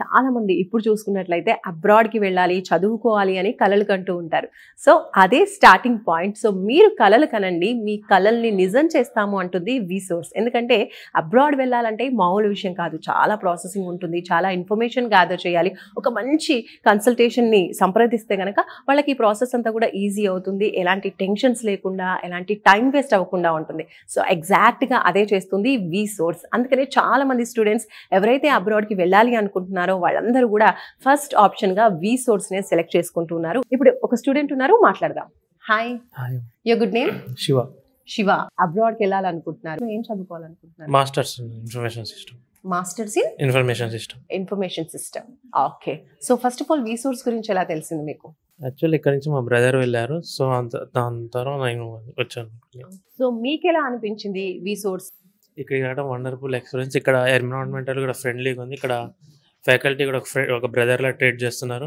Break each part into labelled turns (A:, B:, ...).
A: చాలామంది ఇప్పుడు చూసుకున్నట్లయితే అబ్రాడ్‌కి వెళ్ళాలి, చదువుకోవాలి అని కలలు కంటూ ఉంటారు. సో, అదే స్టార్టింగ్ పాయింట్. సో, మీరు కలలు కనండి. మీ కలల్ని నిజం చేస్తాము అంటుంది విసోర్స్. ఎందుకంటే అబ్రాడ్ వెళ్ళాలంటే మామూలు విషయం కాదు. చాలా ప్రాసెసింగ్ ఉంటుంది. చాలా ఇన్ఫర్మేషన్ గ్యాదర్ చేయాలి. ఒక మంచి కన్సల్టేషన్‌ని సంప్రదిస్తే గనక వాళ్ళకి ఈ ప్రాసెస్ అంతా కూడా ఈజీ అవుతుంది. ఎలాంటి టెన్షన్స్ లేకుండా, ఎలాంటి టైం వేస్ట్ అవ్వకుండా ఉంటుంది. సో, ఎగ్జాక్ట్‌గా అదే చేస్తుంది విసోర్స్. అందుకనే చాలామంది స్టూడెంట్స్ ఎవరైతే అబ్రాడ్‌కి వెళ్ళాలి అనుకుంటున్నారో వాళ్ళందరూ కూడా ఫస్ట్ ఆప్షన్‌గా విసోర్స్‌నే సెలెక్ట్ చేసుకుంటున్నారు. ఇప్పుడు ఒక స్టూడెంట్ ఉన్నారు, మాట్లాడదాం. Hi.
B: Hi.
A: Your good name?
B: Shiva.
A: Shiva. అబ్రాడ్‌కి వెళ్ళాలనుకుంటున్నారు. ఏం చదువుకోవాలనుకుంటున్నారు?
B: Masters in information system.
A: Masters in information system. Okay. So, first of all విసోర్స్ గురించి ఎలా తెలిసింది మీకు?
B: యాక్చువల్లీ ఇక్కడ నుంచి మా బ్రదర్ వెళ్ళారు. సో, దాని తర్వాత నేను వచ్చాను.
A: సో, మీకెలా అనిపించింది విసోర్స్?
B: ఇక్కడికి రావడం వండర్ఫుల్ ఎక్స్పీరియన్స్. ఇక్కడ ఎన్విరాన్మెంటల్ కూడా ఫ్రెండ్లీగా ఉంది. ఇక్కడ ఫ్యాకల్టీ కూడా ఒక బ్రదర్లా ట్రీట్ చేస్తున్నారు.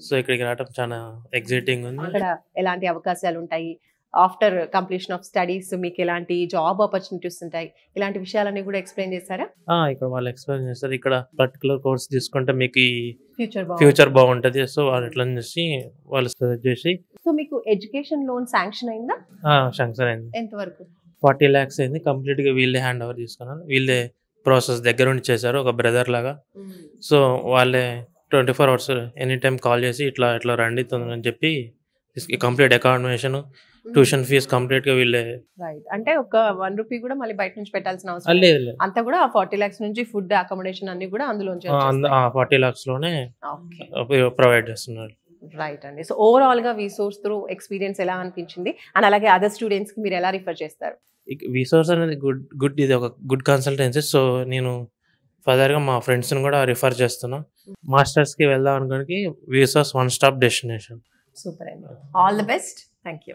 B: సో, ఇక్కడికి రావడం చాలా ఎగ్జైటింగ్ ఉంది.
A: అక్కడ ఎలాంటి అవకాశాలు ఉంటాయి? ఆఫ్టర్ కంప్లీషన్ ఆఫ్ స్టడీస్ మీకు ఎలాంటి జాబ్ ఆపర్చునిటీస్ ఉంటాయి? ఇలాంటి విషయాలన్నీ కూడా ఎక్స్ప్లెయిన్ చేశారా?
B: ఇక్కడ వాళ్ళు ఎక్స్ప్లెయిన్ చేస్తారు. ఇక్కడ పర్టికులర్ కోర్స్ తీసుకుంటే మీకు
A: ఫ్యూచర్
B: బాగుంటుంది. సో, వాళ్ళు ఎట్లా చేసి వాళ్ళు సజెస్ట్ చేసి.
A: సో, మీకు ఎడ్యుకేషన్ లోన్ శాంక్షన్ అయిందా?
B: శాంక్షన్ అయింది.
A: ఎంతవరకు?
B: 40 lakhs అయింది. కంప్లీట్గా వీళ్ళే హ్యాండ్ ఓవర్ తీసుకున్నారు. వీళ్ళే ప్రాసెస్ దగ్గర ఉండి చేశారు, ఒక బ్రదర్ లాగా. సో, వాళ్ళే 24 hours ఎనీ టైం కాల్ చేసి ఇట్లా ఇట్లా రండి తొందరని చెప్పి కంప్లీట్ అకామిడేషన్, ట్యూషన్ ఫీజ్ కంప్లీట్గా వీళ్ళే.
A: రైట్. అంటే ఒక 1 రూపీ కూడా మళ్ళీ బయట నుంచి పెట్టాల్సిన అవసరం
B: లేదు.
A: అంతా కూడా 40 lakhs నుంచి ఫుడ్ అకామిడేషన్ అన్ని కూడా అందులోంచి
B: 40 lakhs లోనే ప్రొవైడ్ చేస్తున్నారు.
A: రైట్ అండి. సో, ఓవరాల్ గా విసోర్స్ త్రూ ఎక్స్పీరియన్స్ ఎలా అనిపించింది? అండ్ అలాగే అదర్ స్టూడెంట్స్ కి మీరు ఎలా రిఫర్ చేస్తారు?
B: విసోర్స్ అనేది ఇది ఒక గుడ్ కన్సల్టెన్సీ. సో, నేను ఫర్దర్గా మా ఫ్రెండ్స్ని కూడా రిఫర్ చేస్తున్నా. మాస్టర్స్కి వెళ్దాం అనుకోనికి విసోర్స్ వన్ స్టాప్ డెస్టినేషన్.
A: సూపర్ అండి. All the best. Thank you.